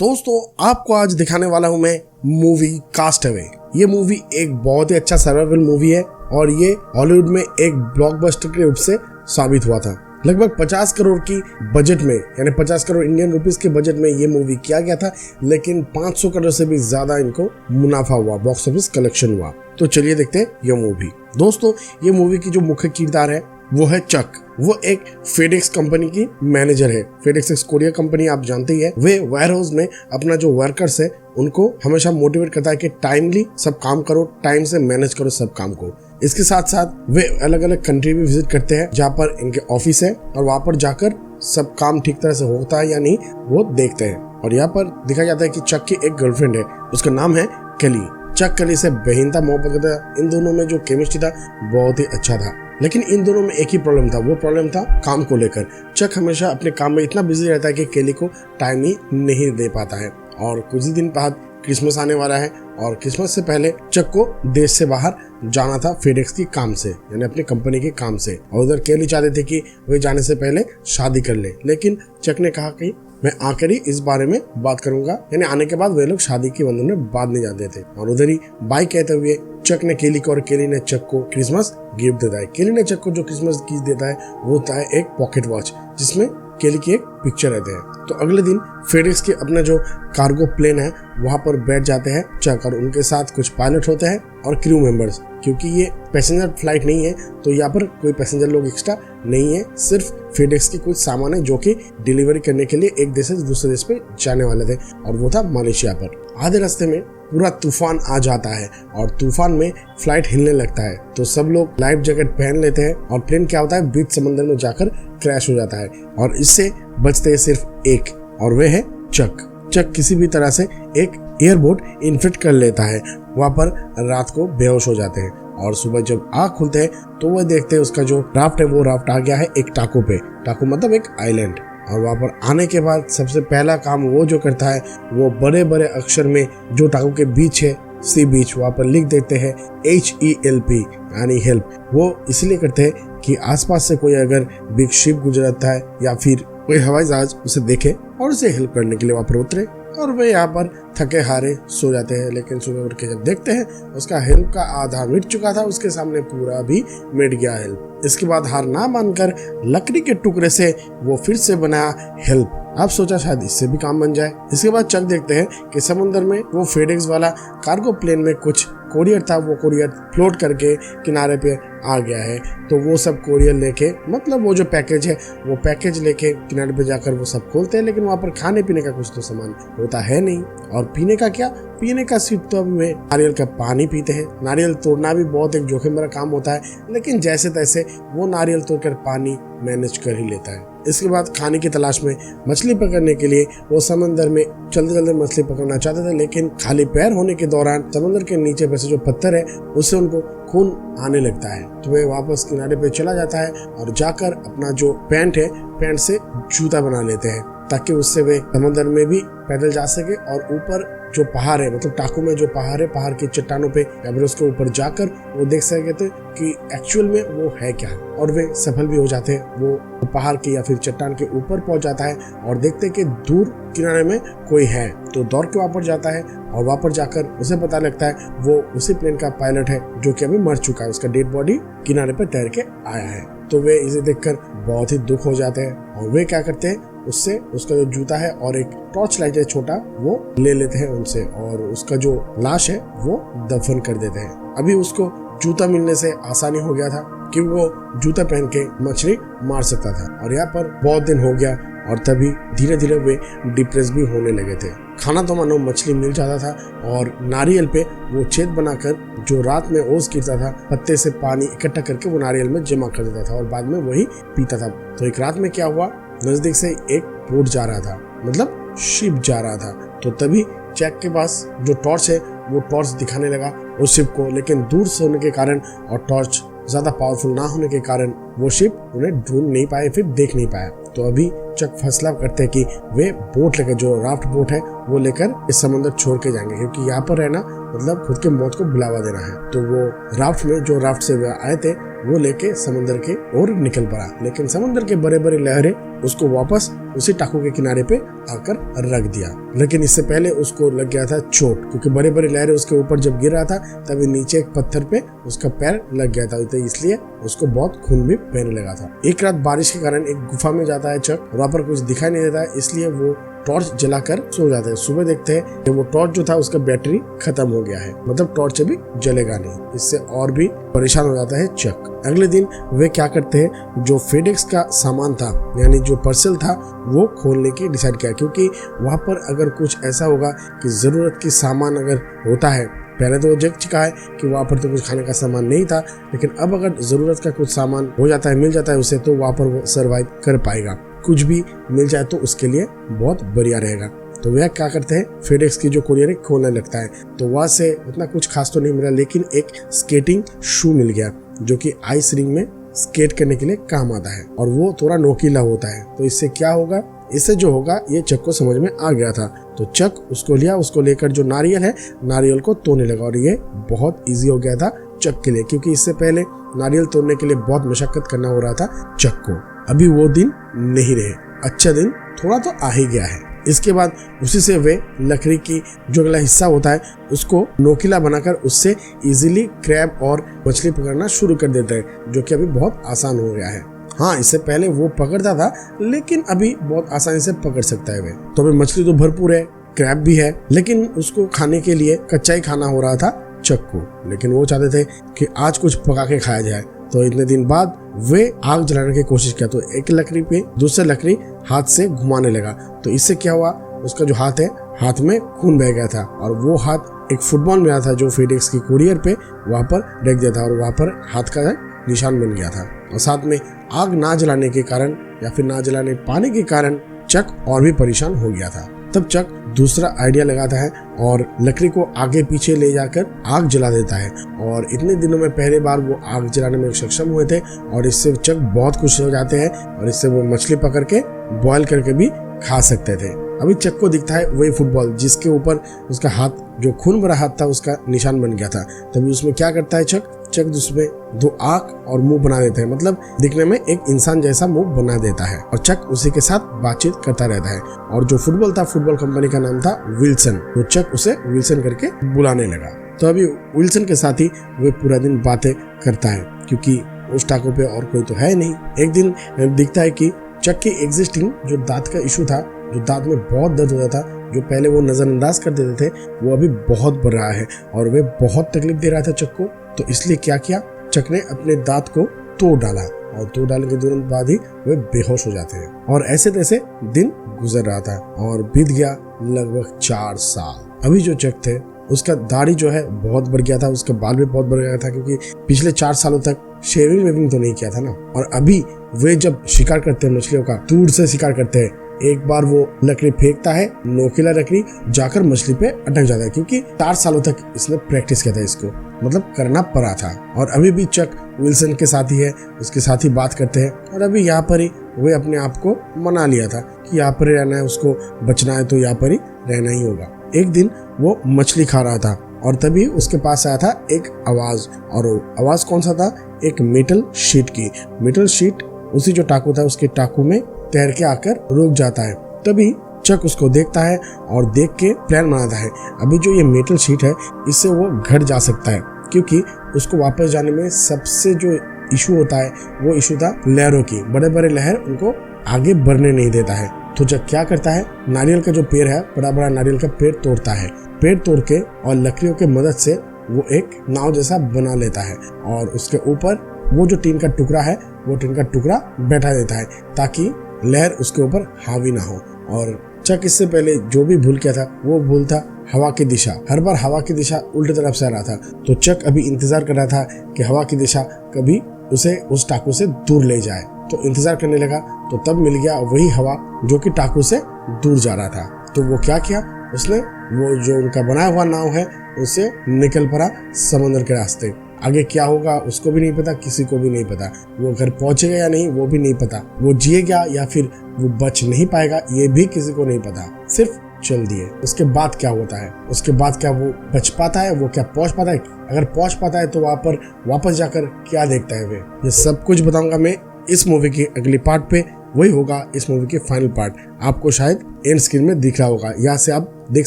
दोस्तों आपको आज दिखाने वाला हूं मैं मूवी कास्टअवे। ये मूवी एक बहुत ही अच्छा सर्वाइवल मूवी है और ये हॉलीवुड में एक ब्लॉकबस्टर के रूप से साबित हुआ था। लगभग 50 करोड़ की बजट में यानी 50 करोड़ इंडियन रुपीस के बजट में ये मूवी किया गया था, लेकिन 500 करोड़ से भी ज्यादा इनको मुनाफा हुआ, बॉक्स ऑफिस कलेक्शन हुआ। तो चलिए देखते हैं ये मूवी। दोस्तों ये मूवी की जो मुख्य किरदार है वो है चक। वो एक फेडेक्स कंपनी की मैनेजर है। फेडेक्स एक कोरियर कंपनी आप जानते ही है। वे वेयर हाउस में अपना जो वर्कर्स है उनको हमेशा मोटिवेट करता है कि टाइमली सब काम करो, टाइम से मैनेज करो सब काम को। इसके साथ साथ वे अलग अलग कंट्री भी विजिट करते हैं जहाँ पर इनके ऑफिस है और वहाँ पर जाकर सब काम ठीक तरह से होता है या नहीं वो देखते हैं। और यहाँ पर दिखाया जाता है कि चक की एक गर्लफ्रेंड है, उसका नाम है केली। चक केली से बेहद मोहब्बत करता था। इन दोनों में जो केमिस्ट्री था बहुत ही अच्छा था, लेकिन इन दोनों में एक ही प्रॉब्लम था। वो प्रॉब्लम था काम को लेकर। चक हमेशा अपने काम में इतना बिजी रहता है कि केली को टाइम ही नहीं दे पाता है। और कुछ ही दिन बाद क्रिसमस आने वाला है और क्रिसमस से पहले चक को देश से बाहर जाना था फेडेक्स की काम से, यानी अपनी कंपनी के काम से। और उधर केली चाहते थे कि वे जाने से पहले शादी कर ले, लेकिन चक ने कहा कि मैं आकर ही इस बारे में बात करूंगा, यानी आने के बाद वे लोग शादी के बंधन में बात नहीं जाते थे। और उधर ही बाय कहते हुए चक ने केली को और केली ने चक को क्रिसमस गिफ्ट देता है। केली ने चक को जो क्रिसमस गिफ्ट देता है वो होता है एक पॉकेट वॉच जिसमें केली की एक पिक्चर रहते हैं। तो अगले दिन फेडेक्स के अपना जो कार्गो प्लेन है वहां पर बैठ जाते हैं चक और उनके साथ कुछ पायलट होते हैं और क्रू मेंबर्स। क्योंकि ये पैसेंजर फ्लाइट नहीं है तो यहाँ पर कोई पैसेंजर लोग एक्स्ट्रा नहीं है, सिर्फ फेडेक्स के कुछ सामान है जो कि डिलीवरी करने के लिए एक देश से दूसरे देश पे जाने वाले थे और वो था मलेशिया पर। आधे रास्ते में पूरा तूफान आ जाता है और तूफान में फ्लाइट हिलने लगता है। तो सब लोग लाइफ जैकेट पहन लेते हैं और प्लेन क्या होता है बीच समंदर में जाकर क्रैश हो जाता है और इससे बचते हैं सिर्फ एक, और वे है चक। चक किसी भी तरह से एक एयरबोट इन्फेक्ट कर लेता है, वहाँ पर रात को बेहोश हो जाते हैं और सुबह जब आँख खुलते हैं तो वह देखते हैं उसका जो राफ्ट है वो राफ्ट आ गया है एक टापू पे। टापू मतलब एक आइलैंड। और वहाँ पर आने के बाद सबसे पहला काम वो जो करता है वो बड़े बड़े अक्षर में जो टापू के बीच है सी बीच, वहाँ पर लिख देते हैं HELP यानी हेल्प। वो इसलिए करते हैं कि आसपास से कोई अगर बिग शिप गुजरता है या फिर कोई हवाई जहाज उसे देखे और उसे हेल्प करने के लिए वहाँ पर उतरे। और वे यहाँ पर थके हारे सो जाते हैं, लेकिन सुबह उठ के जब देखते हैं उसका हेल्प का आधा मिट चुका था, उसके सामने पूरा भी मिट गया हेल्प। इसके बाद हार ना मानकर लकड़ी के टुकड़े से वो फिर से बनाया हेल्प। आप सोचा शायद इससे भी काम बन जाए। इसके बाद चक देखते हैं कि समुद्र में वो फेडेक्स वाला कार्गो प्लेन में कुछ कोरियर था, वो कोरियर फ्लोट करके किनारे पे आ गया है। तो वो सब कोरियर लेके मतलब वो जो पैकेज है वो पैकेज लेके किनारे पे जाकर वो सब खोलते हैं, लेकिन वहाँ पर खाने पीने का कुछ तो सामान होता है नहीं। और पीने का क्या, पीने का सिर्फ तो अभी वे नारियल का पानी पीते हैं। नारियल तोड़ना भी बहुत एक जोखिम भरा काम होता है, लेकिन जैसे तैसे वो नारियल तोड़कर पानी मैनेज कर ही लेता है। इसके बाद खाने की तलाश में मछली पकड़ने के लिए वो समंदर में चलते चलते मछली पकड़ना चाहते थे, लेकिन खाली पैर होने के दौरान समंदर के नीचे पे से जो पत्थर है उससे उनको खून आने लगता है। तो वे वापस किनारे पे चला जाता है और जाकर अपना जो पैंट है पैंट से जूता बना लेते हैं ताकि उससे वे समंदर में भी पैदल जा सके और ऊपर जो पहाड़ है मतलब टापू में जो पहाड़ है पहाड़ की चट्टानों पे या फिर उसके ऊपर जाकर वो देख सके थे कि एक्चुअल में वो है क्या। और वे सफल भी हो जाते हैं। वो पहाड़ के या फिर चट्टान के ऊपर पहुंच जाता है और देखते हैं कि दूर किनारे में कोई है, तो दौड़ के वापस जाता है और वापस जाकर उसे पता लगता है वो उसी प्लेन का पायलट है जो कि अभी मर चुका है, उसका डेड बॉडी किनारे पर तैर के आया है। तो वे इसे देखकर बहुत ही दुख हो जाते हैं और वे क्या करते हैं उससे उसका जो जूता है और एक टॉर्च लाइट है छोटा वो ले लेते हैं उनसे और उसका जो लाश है वो दफन कर देते हैं। अभी उसको जूता मिलने से आसानी हो गया था कि वो जूता पहन के मछली मार सकता था। और यहाँ पर बहुत दिन हो गया और तभी धीरे धीरे वे डिप्रेस भी होने लगे थे। खाना तो मानो मछली मिल जाता था और नारियल पे वो छेद बनाकर जो रात में ओस गिरता था पत्ते से पानी इकट्ठा करके वो नारियल में जमा कर देता था और बाद में वही पीता था। तो एक रात में क्या हुआ, नजदीक से एक बोट जा रहा था, मतलब शिप जा रहा था। तो तभी चक के पास जो टॉर्च है वो टॉर्च दिखाने लगा उस शिप को, लेकिन दूर से होने के कारण और टॉर्च ज्यादा पावरफुल ना होने के कारण वो शिप उन्हें ढूंढ नहीं पाए, फिर देख नहीं पाया। तो अभी चक फैसला करते हैं कि वे बोट लेकर जो राफ्ट बोट है वो लेकर इस समुद्र छोड़ के जाएंगे, क्योंकि यहाँ पर रहना मतलब खुद के मौत को बुलावा देना है। तो वो राफ्ट में जो राफ्ट से वे आए थे वो लेके समुद्र के ओर निकल पड़ा, लेकिन समुद्र के बड़े बड़े लहरें उसको वापस उसी टापू के किनारे पे आकर रख दिया। लेकिन इससे पहले उसको लग गया था चोट, क्योंकि बड़े बड़े लहरें उसके ऊपर जब गिर रहा था तभी नीचे एक पत्थर पे उसका पैर लग गया था, तो इसलिए उसको बहुत खून भी बहने लगा था। एक रात बारिश के कारण एक गुफा में जाता है चक, वहाँ पर कुछ दिखाई नहीं देता है, इसलिए वो टॉर्च जलाकर सो जाते हैं। सुबह देखते हैं कि वो टॉर्च जो था उसका बैटरी खत्म हो गया है, मतलब टॉर्च अभी जलेगा नहीं। इससे और भी परेशान हो जाता है चक। अगले दिन वे क्या करते हैं, जो फेडेक्स का सामान था यानी जो पार्सल था वो खोलने की डिसाइड किया, क्योंकि वहाँ पर अगर कुछ ऐसा होगा कि जरूरत की सामान अगर होता है, पहले तो वो देख चुका है कि वहाँ पर तो कुछ खाने का सामान नहीं था, लेकिन अब अगर जरूरत का कुछ सामान हो जाता है, मिल जाता है उसे, तो वहाँ पर वो सरवाइव कर पाएगा। कुछ भी मिल जाए तो उसके लिए बहुत बढ़िया रहेगा। तो वह क्या करते हैं, फेडेक्स की जो कुरियर है खोलने लगता है। तो वहाँ से उतना कुछ खास तो नहीं मिला, लेकिन एक स्केटिंग शू मिल गया जो कि आइस रिंग में स्केट करने के लिए काम आता है, और वो थोड़ा नोकीला होता है। तो इससे क्या होगा, इससे जो होगा ये चक को समझ में आ गया था। तो चक उसको लिया, उसको लेकर जो नारियल है नारियल को तोड़ने लगा, और ये बहुत ईजी हो गया था चक के लिए, क्योंकि इससे पहले नारियल तोड़ने के लिए बहुत मशक्कत करना हो रहा था चक को। अभी वो दिन नहीं रहे, अच्छा दिन थोड़ा तो आ ही गया है। इसके बाद उसी से वे लकड़ी की जो अगला हिस्सा होता है उसको नोकीला बनाकर उससे इजीली क्रैब और मछली पकड़ना शुरू कर देते हैं, जो कि अभी बहुत आसान हो गया है। हाँ, इससे पहले वो पकड़ता था, लेकिन अभी बहुत आसानी से पकड़ सकता है वे। तो अभी मछली तो भरपूर है, क्रैब भी है, लेकिन उसको खाने के लिए कच्चा ही खाना हो रहा था चक को। लेकिन वो चाहते थे कि आज कुछ पका के खाया जाए। तो इतने दिन बाद वे आग जलाने की कोशिश किया, तो एक लकड़ी पे दूसरी लकड़ी हाथ से घुमाने लगा। तो इससे क्या हुआ, उसका जो हाथ है, हाथ में खून बह गया था, और वो हाथ एक फुटबॉल में आया था जो फेडेक्स की कुरियर पे वहाँ पर रख दिया था, और वहाँ पर हाथ का निशान बन गया था। और साथ में आग ना जलाने के कारण या फिर ना जलाने पाने के कारण चक और भी परेशान हो गया था। तब चक दूसरा आइडिया लगाता है और लकड़ी को आगे पीछे ले जाकर आग जला देता है, और इतने दिनों में पहली बार वो आग जलाने में सक्षम हुए थे, और इससे चक बहुत खुश हो जाते हैं, और इससे वो मछली पकड़ के बॉयल करके भी खा सकते थे। अभी चक को दिखता है वही फुटबॉल जिसके ऊपर उसका हाथ, जो खून भरा हाथ था, उसका निशान बन गया था। तभी उसमें क्या करता है चक उसमें दो आंख और मुंह बना देता है, मतलब दिखने में एक इंसान जैसा मुंह बना देता है, और चक उसी के साथ बातचीत करता रहता है। और जो फुटबॉल था, फुटबॉल कंपनी का नाम था विल्सन, तो चक उसे विल्सन करके बुलाने लगा। तो अभी विल्सन के साथ ही वे पूरा दिन बातें करता है, क्योंकि उस टापू पे और कोई तो है नहीं। एक दिन दिखता है कि चक की एग्जिस्टिंग जो दांत का इशू था, जो दांत में बहुत दर्द होता था, जो पहले वो नजरअंदाज कर देते थे, वो अभी बहुत बढ़ रहा है, और वे बहुत तकलीफ दे रहा था चक को। तो इसलिए क्या किया, चक ने अपने दांत को तोड़ डाला, और तोड़ डालने के तुरंत बाद ही वे बेहोश हो जाते हैं। और ऐसे तैसे दिन गुजर रहा था, और बीत गया लगभग 4 साल। अभी जो चक थे उसका दाढ़ी जो है बहुत बढ़ गया था, उसका बाल भी बहुत बढ़ गया था, क्योंकि पिछले 4 सालों तक शेविंग वेविंग तो नहीं किया था ना। और अभी वे जब शिकार करते हैं मछलियों का, दूर से शिकार करते हैं, एक बार वो लकड़ी फेंकता है, नोकीला लकड़ी जाकर मछली पे अटक जाता है, क्योंकि 4 सालों तक इसने प्रैक्टिस किया था, इसको मतलब करना पड़ा था। और अभी भी चक विल्सन के साथ ही है, उसके साथ ही बात करते हैं, और अभी यहाँ पर ही वे अपने आप को मना लिया था कि यहाँ पर ही रहना है, उसको बचना है तो यहाँ पर ही रहना ही होगा। एक दिन वो मछली खा रहा था, और तभी उसके पास आया था एक आवाज, और आवाज कौन सा था, एक मेटल शीट की। मेटल शीट उसी जो टाकू था उसके टाकू में तैर के आकर रुक जाता है। तभी चक उसको देखता है और देख के प्लान बनाता है, अभी जो ये मेटल शीट है इससे वो घर जा सकता है, क्योंकि उसको वापस जाने में सबसे जो इशू होता है वो इशू था लहरों की। बड़े बड़े लहर उनको आगे बढ़ने नहीं देता है। तो चक क्या करता है, नारियल का जो पेड़ है, बड़ा बड़ा नारियल का पेड़ तोड़ता है, पेड़ तोड़ के और लकड़ियों के मदद से वो एक नाव जैसा बना लेता है, और उसके ऊपर वो जो टीन का टुकड़ा है वो टीन का टुकड़ा बैठा देता है, ताकि लहर उसके ऊपर हावी ना हो। और चक इससे पहले जो भी भूल किया था वो भूल था हवा की दिशा। हर बार हवा की दिशा उल्टी तरफ से आ रहा था, तो चक अभी इंतजार कर रहा था कि हवा की दिशा कभी उसे उस टापू से दूर ले जाए। तो इंतजार करने लगा, तो तब मिल गया वही हवा जो कि टापू से दूर जा रहा था। तो वो क्या किया, उसने वो जो उनका बनाया हुआ नाव है उससे निकल पड़ा समंदर के रास्ते। आगे क्या होगा उसको भी नहीं पता, किसी को भी नहीं पता। वो घर पहुंचेगा या नहीं वो भी नहीं पता, वो जिएगा या फिर वो बच नहीं पाएगा ये भी किसी को नहीं पता। सिर्फ चल दिए। उसके बाद क्या होता है, उसके बाद क्या वो बच पाता है, वो क्या पहुंच पाता है, अगर पहुंच पाता है तो वहां पर वापस जाकर क्या देखता है वे, ये सब कुछ बताऊंगा मैं इस मूवी की अगली पार्ट पे। वही होगा इस मूवी के फाइनल पार्ट। आपको शायद एंड स्क्रीन में दिख रहा होगा, यहाँ से आप देख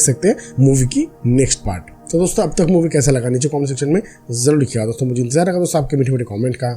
सकते हैं मूवी की नेक्स्ट पार्ट। तो दोस्तों अब तक मूवी कैसा लगा नीचे कमेंट सेक्शन में जरूर लिखिएगा। दोस्तों मुझे इंतजार रहेगा दोस्तों आपके मीठे मीठे कमेंट का।